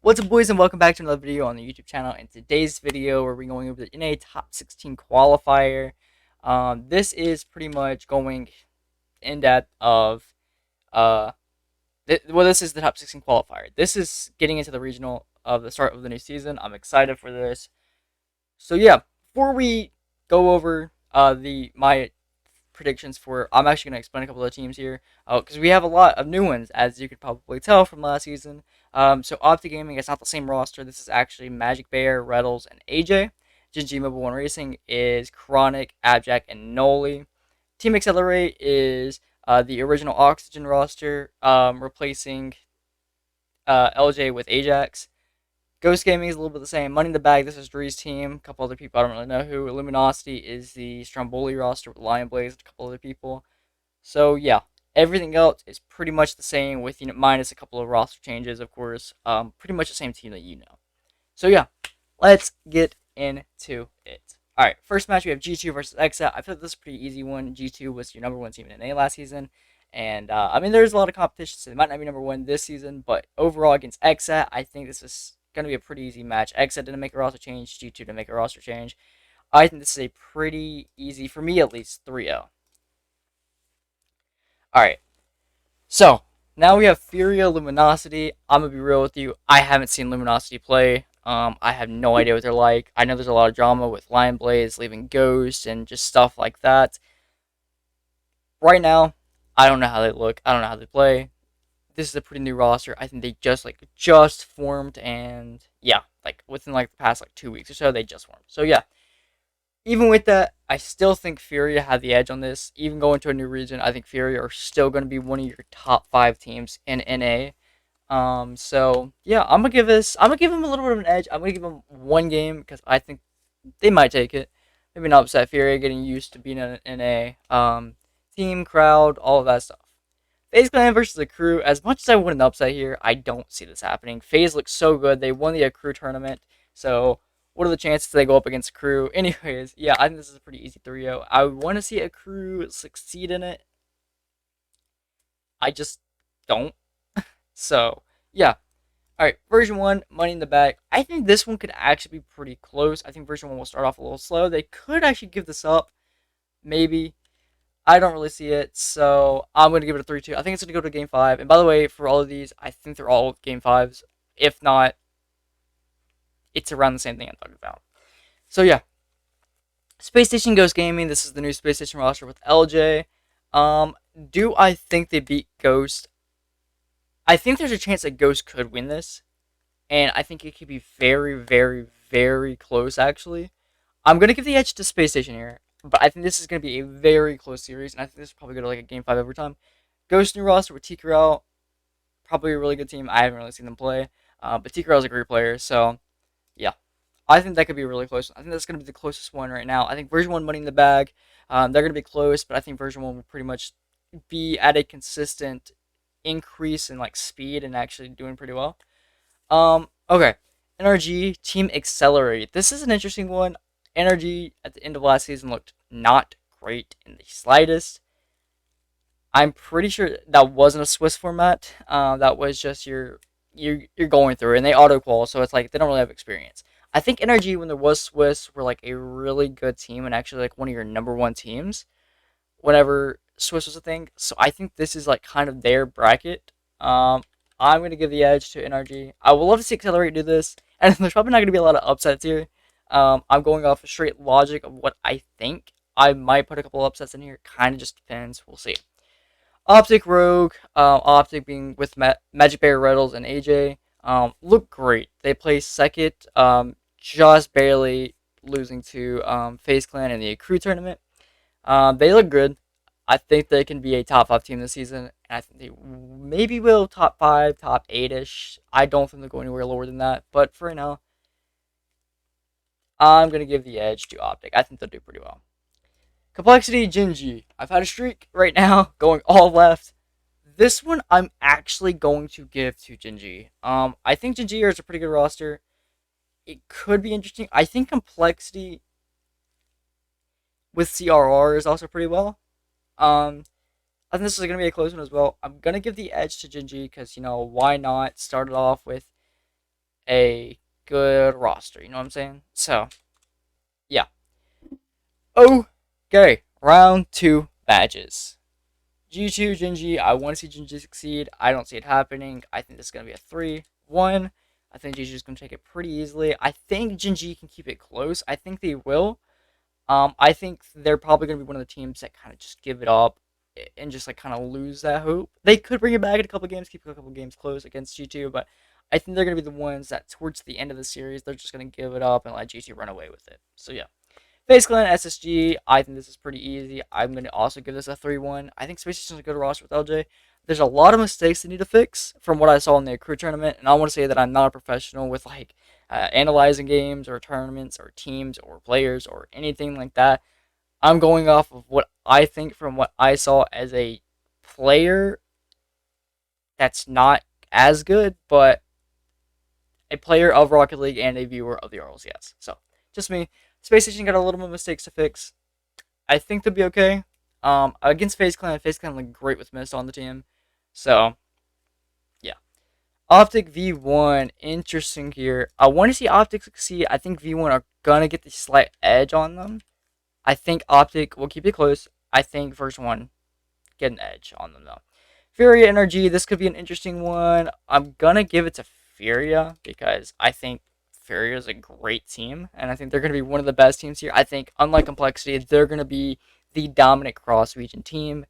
What's up, boys, and welcome back to another video on the YouTube channel. In today's video, we're going over the NA Top 16 Qualifier. This is pretty much going in depth of this is the Top 16 Qualifier. This is getting into the regional of the start of the new season. I'm excited for this. So yeah, before we go over my predictions for, I'm actually going to explain a couple of teams here because we have a lot of new ones, as you could probably tell from last season. So Optic Gaming is not the same roster. This is actually Magic Bear, Reddles, and AJ. Jinji Mobile One Racing is Chronic, Abjack, and Noli. Team Accelerate is the original Oxygen roster, replacing LJ with Ajax. Ghost Gaming is a little bit the same. Money in the Bag, this is Dree's team. A couple other people, I don't really know who. Luminosity is the Stromboli roster with Lion Blaze and a couple other people. So, yeah. Everything else is pretty much the same with, minus a couple of roster changes, of course. Pretty much the same team that you know. So, yeah. Let's get into it. Alright, first match we have G2 versus Exa. I feel like this is a pretty easy one. G2 was your number one team in NA last season. And, there's a lot of competition, so they might not be number one this season. But overall, against Exa, I think this is going to be a pretty easy match. Exa didn't make a roster change. G2 didn't make a roster change. I think this is a pretty easy, for me at least, 3-0. Alright. So, now we have Furia, Luminosity. I'm going to be real with you. I haven't seen Luminosity play. I have no idea what they're like. I know there's a lot of drama with Lion Blaze leaving Ghost and just stuff like that. Right now, I don't know how they look. I don't know how they play. This is a pretty new roster. I think they just formed, and yeah, within the past 2 weeks or so, they just formed. So yeah, even with that, I still think Furia had the edge on this. Even going to a new region, I think Furia are still going to be one of your top 5 teams in NA. So yeah, I'm gonna give them a little bit of an edge. I'm gonna give them one game because I think they might take it. Maybe not upset Furia getting used to being in NA. Team, crowd, all of that stuff. FaZe Clan versus the Crew. As much as I want an upset here, I don't see this happening. FaZe looks so good. They won the Crew tournament. So, what are the chances they go up against Crew? Anyways, yeah, I think this is a pretty easy 3-0. I want to see a Crew succeed in it. I just don't. So, yeah. Alright, version 1, Money in the Bag. I think this one could actually be pretty close. I think version 1 will start off a little slow. They could actually give this up. Maybe. I don't really see it, so I'm going to give it a 3-2. I think it's going to go to Game 5. And by the way, for all of these, I think they're all Game 5s. If not, it's around the same thing I'm talking about. So, yeah. Space Station Ghost Gaming. This is the new Space Station roster with LJ. Do I think they beat Ghost? I think there's a chance that Ghost could win this. And I think it could be very, very, very close, actually. I'm going to give the edge to Space Station here. But I think this is going to be a very close series, and I think this is probably going to a Game 5 overtime. Ghost new roster with T-Corral, probably a really good team. I haven't really seen them play, but T-Corral is a great player, so yeah. I think that could be really close. I think that's going to be the closest one right now. I think version 1 Money in the Bag, they're going to be close, but I think version 1 will pretty much be at a consistent increase in speed and actually doing pretty well. Okay. Nrg Team Accelerate. This is an interesting one. Nrg at the end of last season looked not great in the slightest. I'm pretty sure that wasn't a Swiss format. That was just you're going through, and they auto qual, so it's they don't really have experience. I think Nrg, when there was Swiss, were a really good team and actually one of your number one teams whenever Swiss was a thing. So I think this is kind of their bracket. I'm gonna give the edge to Nrg. I would love to see Accelerate do this, and there's probably not gonna be a lot of upsets here. I'm going off of straight logic of what I think. I might put a couple upsets in here. Kind of just depends. We'll see. Optic Rogue, Optic being with Magic Bear, Reddles, and AJ, look great. They placed second, just barely losing to FaZe Clan in the Crew tournament. They look good. I think they can be a top 5 team this season, and I think they maybe will top 5, top 8-ish. I don't think they'll go anywhere lower than that, but for right now, I'm going to give the edge to Optic. I think they'll do pretty well. Complexity, Jinji. I've had a streak right now going all left. This one I'm actually going to give to Jinji. I think Jinji is a pretty good roster. It could be interesting. I think Complexity with CRR is also pretty well. I think this is going to be a close one as well. I'm going to give the edge to Jinji because, why not start it off with a good roster. You know what I'm saying? So, yeah. Okay, round 2 badges. G2 Jinji, I want to see Jinji succeed. I don't see it happening. I think this is going to be a 3-1. I think Jinji is going to take it pretty easily. I think Jinji can keep it close. I think they will. I think they're probably going to be one of the teams that kind of just give it up and just like kind of lose that hope. They could bring it back in a couple games, keep a couple games close against G2, but I think they're going to be the ones that towards the end of the series, they're just going to give it up and let G2 run away with it. So yeah. FaZe Clan SSG, I think this is pretty easy. I'm going to also give this a 3-1. I think Space Station's a good roster with LJ. There's a lot of mistakes they need to fix from what I saw in the Accrue tournament, and I want to say that I'm not a professional with like analyzing games or tournaments or teams or players or anything like that. I'm going off of what I think from what I saw as a player that's not as good, but a player of Rocket League and a viewer of the RLCS. So, just me. Space Station got a little bit of mistakes to fix. I think they'll be okay. Against FaZe Clan looked great with Mist on the team. So, yeah. Optic V1, interesting here. I want to see Optic succeed. I think V1 are going to get the slight edge on them. I think Optic will keep it close. I think first one get an edge on them, though. Furia Nrg, this could be an interesting one. I'm going to give it to Furia because I think Furia is a great team, and I think they're going to be one of the best teams here. I think, unlike Complexity, they're going to be the dominant cross-region team.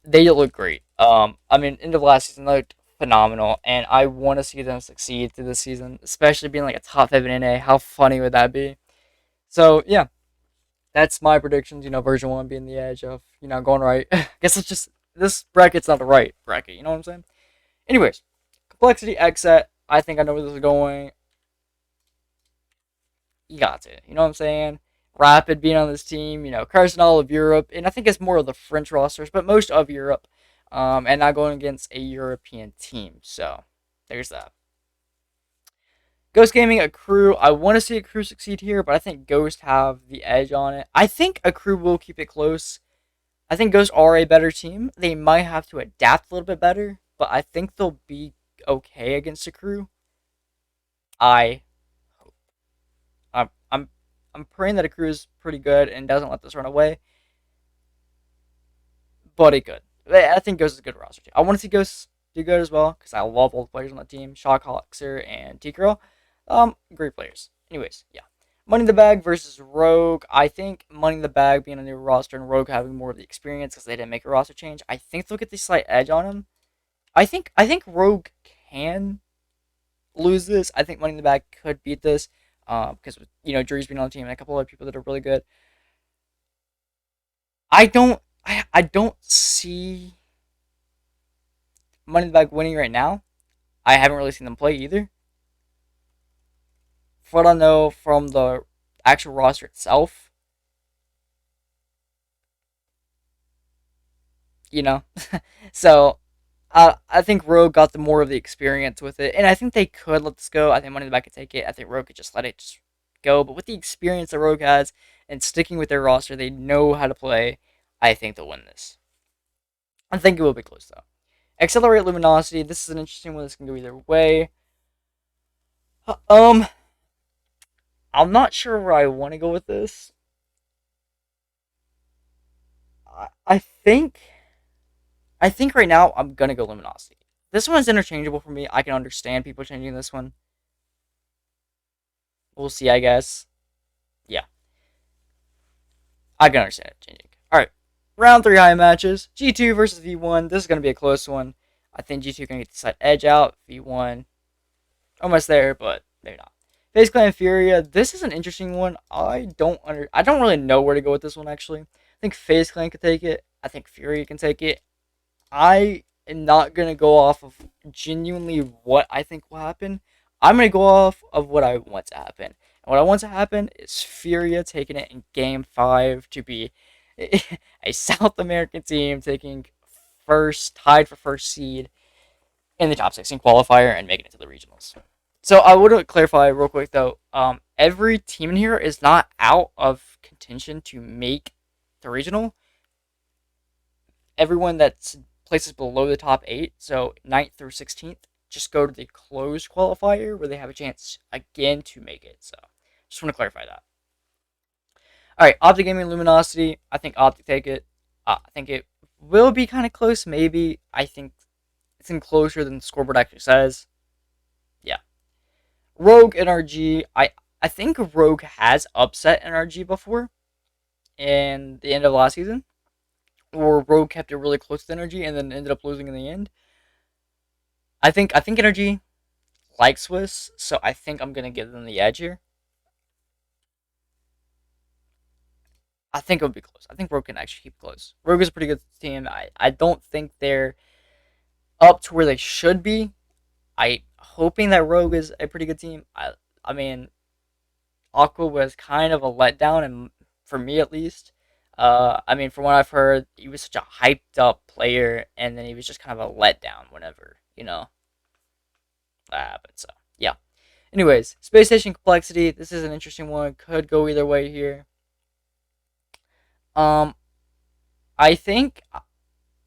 They look great. I mean, end of last season, they looked phenomenal, and I want to see them succeed through this season, especially being like a top 5 in NA. How funny would that be? So, yeah, that's my predictions, version 1 being the edge of, going right. I guess it's just, this bracket's not the right bracket, you know what I'm saying? Anyways, Complexity, XSET, I think I know where this is going. You got it. You know what I'm saying? Rapid being on this team, cursing all of Europe, and I think it's more of the French rosters, but most of Europe, and not going against a European team. So, there's that. Ghost Gaming, Accrue. I want to see Accrue succeed here, but I think Ghost have the edge on it. I think Accrue will keep it close. I think Ghost are a better team. They might have to adapt a little bit better, but I think they'll be okay against Accrue. I hope. I'm praying that Accrue is pretty good and doesn't let this run away, but it could. I think Ghost is a good roster team. I want to see Ghost do good as well because I love all the players on the team. Shockhoxer and T-Girl. Great players. Anyways, yeah. Money in the Bag versus Rogue. I think Money in the Bag being a new roster and Rogue having more of the experience because they didn't make a roster change. I think they'll get the slight edge on him. I think Rogue can lose this. I think Money in the Bag could beat this because Drew's being on the team and a couple other people that are really good. I don't see Money in the Bag winning right now. I haven't really seen them play either. From what I know from the actual roster itself, so I think Rogue got the more of the experience with it, and I think they could let this go. I think Money in the Bank could take it. I think Rogue could just let it just go. But with the experience that Rogue has and sticking with their roster, they know how to play. I think they'll win this. I think it will be close though. Accelerate Luminosity. This is an interesting one. This can go either way. I'm not sure where I want to go with this. I think right now I'm gonna go Luminosity. This one's interchangeable for me. I can understand people changing this one. We'll see, I guess. Yeah, I can understand it changing. All right, round 3 high matches. G2 versus V1. This is gonna be a close one. I think G2 can get the slight edge out. V1 almost there, but maybe not. FaZe Clan Furia. This is an interesting one. I don't really know where to go with this one actually. I think FaZe Clan could take it. I think Furia can take it. I am not gonna go off of genuinely what I think will happen. I'm gonna go off of what I want to happen. And what I want to happen is Furia taking it in Game 5 to be a South American team taking tied for first seed in the top 16 qualifier and making it to the regionals. So I would clarify real quick though. Every team in here is not out of contention to make the regional. Everyone that's places below the top 8, so 9th through 16th, just go to the closed qualifier where they have a chance again to make it. So just want to clarify that. All right, Optic Gaming Luminosity. I think Optic take it. I think it will be kind of close. Maybe I think it's in closer than the scoreboard actually says. Yeah. Rogue Nrg. I think Rogue has upset Nrg before in the end of last season, or Rogue kept it really close to Nrg and then ended up losing in the end. I think Nrg likes Swiss, so I think I'm gonna give them the edge here. I think it would be close. I think Rogue can actually keep close. Rogue is a pretty good team. I don't think they're up to where they should be. I hoping that Rogue is a pretty good team. I mean, Aqua was kind of a letdown, and for me at least. I mean, from what I've heard, he was such a hyped up player, and then he was just kind of a letdown whenever that happened. So yeah. Anyways, Space Station Complexity. This is an interesting one. Could go either way here. Um, I think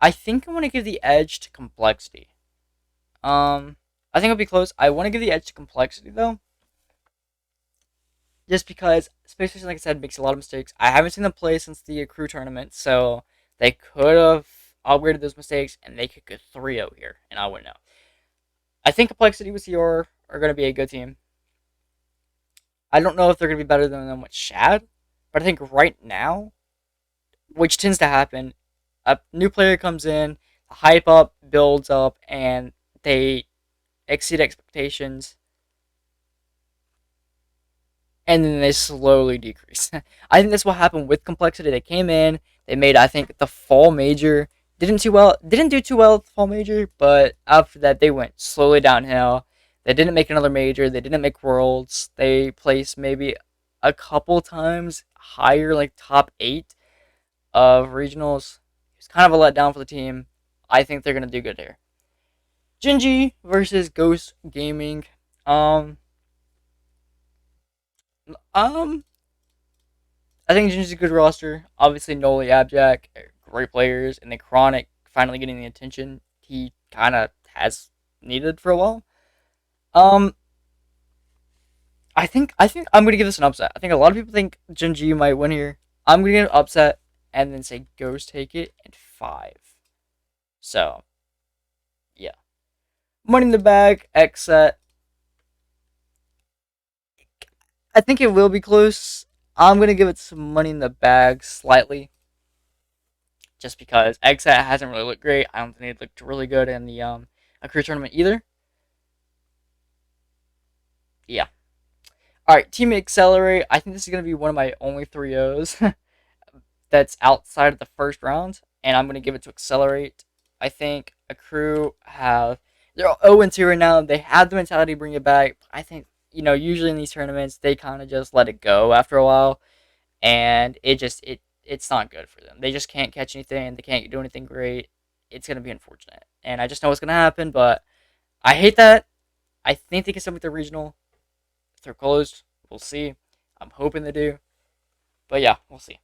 I think I want to give the edge to Complexity. I think it'll be close. I want to give the edge to Complexity though, just because Space Station, like I said, makes a lot of mistakes. I haven't seen them play since the crew tournament, so they could have upgraded those mistakes and they could get 3-0 here, and I wouldn't know. I think Complexity with CR are going to be a good team. I don't know if they're going to be better than them with Shad, but I think right now, which tends to happen, a new player comes in, hype up, builds up, and they exceed expectations, and then they slowly decrease. I think that's what happened with Complexity. They came in, they made I think the fall major, didn't do too well at the fall major, but after that they went slowly downhill. They didn't make another major, they didn't make worlds. They placed maybe a couple times higher, like top 8 of regionals. It's kind of a letdown for the team. I think they're gonna do good here. Jinji versus Ghost Gaming. Um, um, I think Jinji's a good roster. Obviously, Noli Abjack, great players, and then Chronic finally getting the attention he kind of has needed for a while. Um, I think I'm gonna give this an upset. I think a lot of people think Jinji might win here. I'm gonna get an upset and then say Ghost take it in 5. So yeah, Money in the Bag, X set. I think it will be close. I'm gonna give it some Money in the Bag slightly, just because Exat hasn't really looked great. I don't think it looked really good in the a career tournament either. Yeah. All right, Team Accelerate. I think this is gonna be one of my only 3-0s that's outside of the first round, and I'm gonna give it to Accelerate. I think a crew have they're 0-2 right now. They have the mentality to bring it back. I think usually in these tournaments they kind of just let it go after a while, and it's not good for them. They just can't catch anything. They can't do anything great. It's gonna be unfortunate, and I just know what's gonna happen. But I hate that. I think they can still make the regional. If they're closed, we'll see. I'm hoping they do, but yeah, we'll see.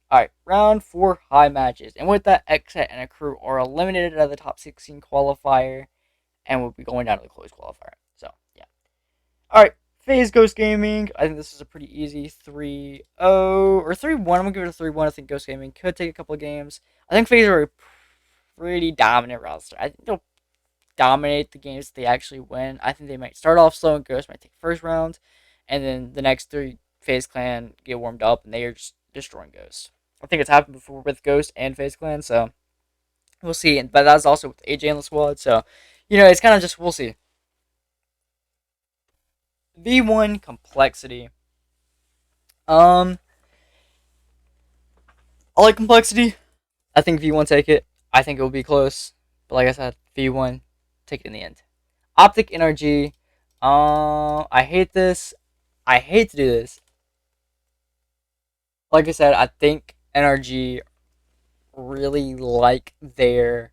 All right, round 4 high matches, and with that, Xset and a crew are eliminated out of the top 16 qualifier, and we'll be going down to the closed qualifier. So yeah. All right, FaZe Ghost Gaming. I think this is a pretty easy 3-0 or 3-1. I'm gonna give it a 3-1. I think Ghost Gaming could take a couple of games. I think FaZe are a pretty dominant roster. I think they'll dominate the games that they actually win. I think they might start off slow and Ghost might take the first round, and then the next 3 FaZe Clan get warmed up and they are just destroying Ghost. I think it's happened before with Ghost and FaZe Clan, so we'll see. But that's also with AJ in the squad, so it's kind of just we'll see. V1 Complexity. I like Complexity. I think V1 take it. I think it will be close, but like I said, V1 take it in the end. Optic Nrg. I hate this. I hate to do this. Like I said, I think Nrg really like their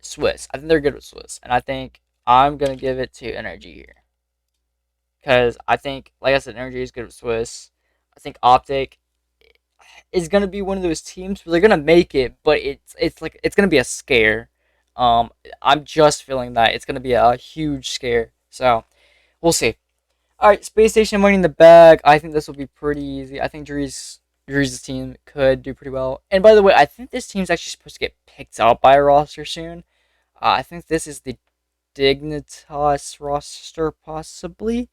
Swiss. I think they're good with Swiss, and I think I'm gonna give it to Nrg here because I think, like I said, Nrg is good with Swiss. I think Optic is gonna be one of those teams where they're gonna make it, but it's like it's gonna be a scare. I'm just feeling that it's gonna be a huge scare. So we'll see. All right, Space Station money in the bag. I think this will be pretty easy. I think Drew's team could do pretty well. And by the way, I think this team's actually supposed to get picked up by a roster soon. I think this is the Dignitas roster, possibly.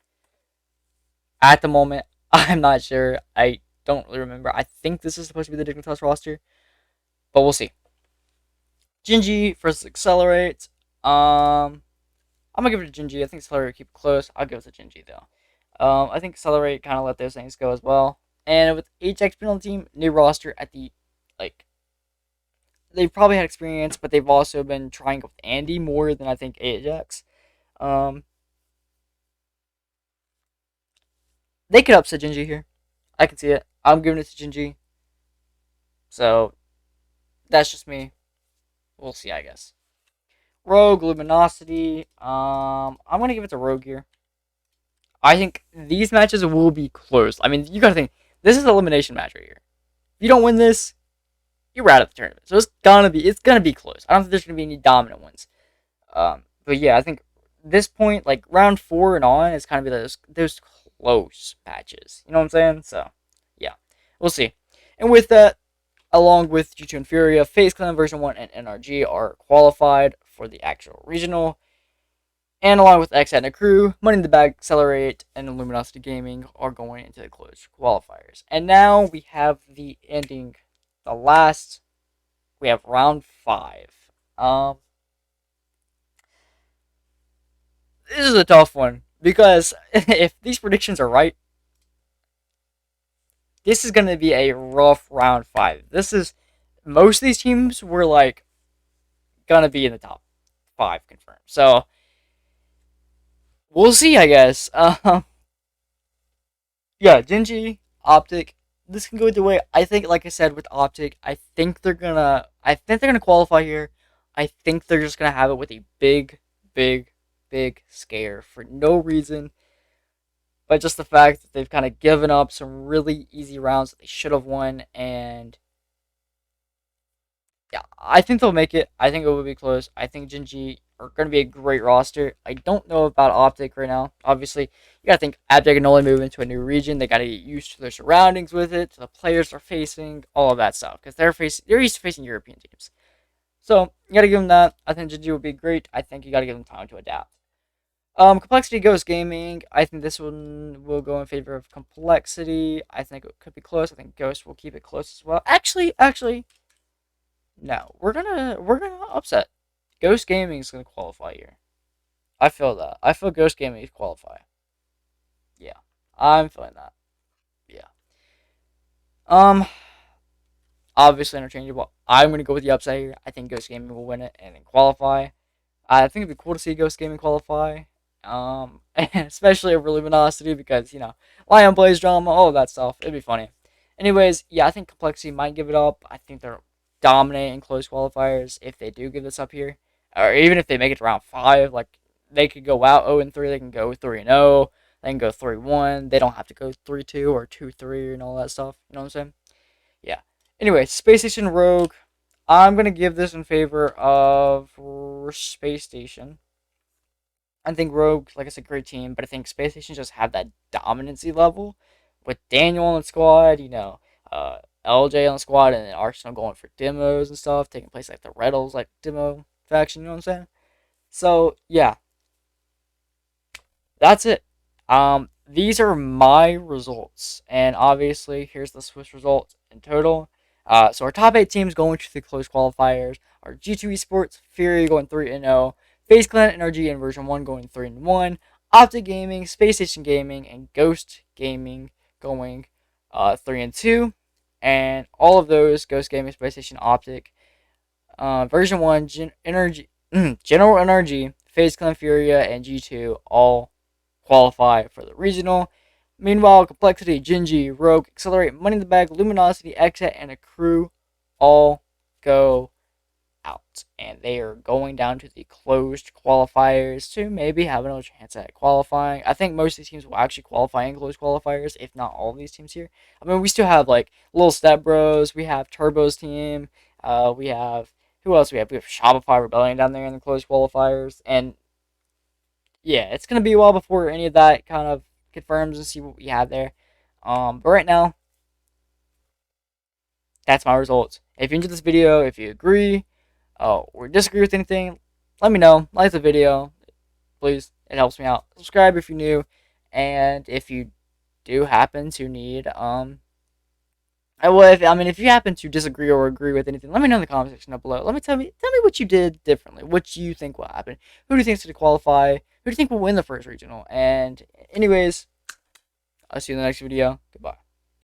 At the moment, I'm not sure. I don't really remember. I think this is supposed to be the Dignitas roster, but we'll see. Jinji versus Accelerate. I'm gonna give it to Jinji. I think Accelerate will keep it close. I'll give it to Jinji though. I think Accelerate kind of let those things go as well. And with HX being on the team, new roster at the like they've probably had experience, but they've also been trying with Andy more than I think Ajax. Um, they could upset Jinji here. I can see it. I'm giving it to Jinji. So that's just me. We'll see, I guess. Rogue, Luminosity. I'm gonna give it to Rogue here. I think these matches will be close. I mean, you gotta think this is an elimination match right here. If you don't win this, you're out of the tournament. So it's gonna be close. I don't think there's gonna be any dominant ones. But yeah, I think this point, like round 4 and on, is kind of be those close patches. You know what I'm saying? So yeah, we'll see. And with that, along with G2 and Furia, FaZe Clan version 1 and Nrg are qualified for the actual regional. And along with X and a crew, Money in the Bag, Accelerate, and Luminosity Gaming are going into the closed qualifiers. And now we have the ending, we have round 5. This is a tough one because if these predictions are right, this is going to be a rough round 5. Most of these teams were like going to be in the top 5 confirmed. So we'll see, I guess. Yeah, Jinji, Optic. This can go either way. I think, like I said, with Optic, I think they're gonna qualify here. I think they're just gonna have it with a big, big, big scare for no reason, but just the fact that they've kind of given up some really easy rounds that they should have won, and yeah, I think they'll make it. I think it will be close. I think Jinji are going to be a great roster. I don't know about Optic right now. Obviously, you got to think Abject and only move into a new region. They got to get used to their surroundings with it, to the players they're facing, all of that stuff, because they're used to facing European teams. So you got to give them that. I think Jinji will be great. I think you got to give them time to adapt. Complexity Ghost Gaming. I think this one will go in favor of Complexity. I think it could be close. I think Ghost will keep it close as well. Actually, no, we're gonna upset. Ghost Gaming is gonna qualify here. I feel that. I feel Ghost Gaming is qualify. Yeah, I'm feeling that. Yeah. Um, Obviously interchangeable. I'm gonna go with the upset here. I think Ghost Gaming will win it and then qualify. I think it'd be cool to see Ghost Gaming qualify. Especially over Luminosity because Lion Blaze drama, all of that stuff. It'd be funny. Anyways, yeah, I think Complexity might give it up. I think they're dominate in close qualifiers if they do give this up here, or even if they make it to round 5. Like they could go out 0-3, they can go 3-0, they can go 3-1. They don't have to go 3-2 or 2-3 and all that stuff. You know what I'm saying? Yeah. Anyway, Space Station Rogue. I'm gonna give this in favor of Space Station. I think Rogue, like I said, great team, but I think Space Station just have that dominancy level with Daniel on the squad, LJ on the squad, and then Arsenal going for demos and stuff, taking place like the Reddles, like demo faction, you know what I'm saying? So yeah, that's it. These are my results, and obviously here's the Swiss results in total. So our top 8 teams going to the close qualifiers are G2 Esports, Fury going 3-0, FaZe Clan, Nrg, and version 1 going 3-1, Optic Gaming, Space Station Gaming, and Ghost Gaming going 3-2. And all of those, Ghost Gaming, Space Station, Optic, version 1, Nrg, General Nrg, FaZe Clan, Furia, and G2 all qualify for the regional. Meanwhile, Complexity, Jinji, Rogue, Accelerate, Money in the Bag, Luminosity, Exit, and a crew all go out. And they are going down to the closed qualifiers to maybe have another chance at qualifying. I think most of these teams will actually qualify in closed qualifiers, if not all of these teams here. I mean, we still have like Little Step Bros, we have Turbo's team, we have who else we have? We have Shopify Rebellion down there in the closed qualifiers, and yeah, it's gonna be a while before any of that kind of confirms and see what we have there. But right now, that's my results. If you enjoyed this video, if you agree or disagree with anything, let me know. Like the video, please. It helps me out. Subscribe if you're new, and if you do happen to need if you happen to disagree or agree with anything, let me know in the comment section down below. Tell me what you did differently. What you think will happen. Who do you think's going to qualify? Who do you think will win the first regional? And anyways, I'll see you in the next video. Goodbye.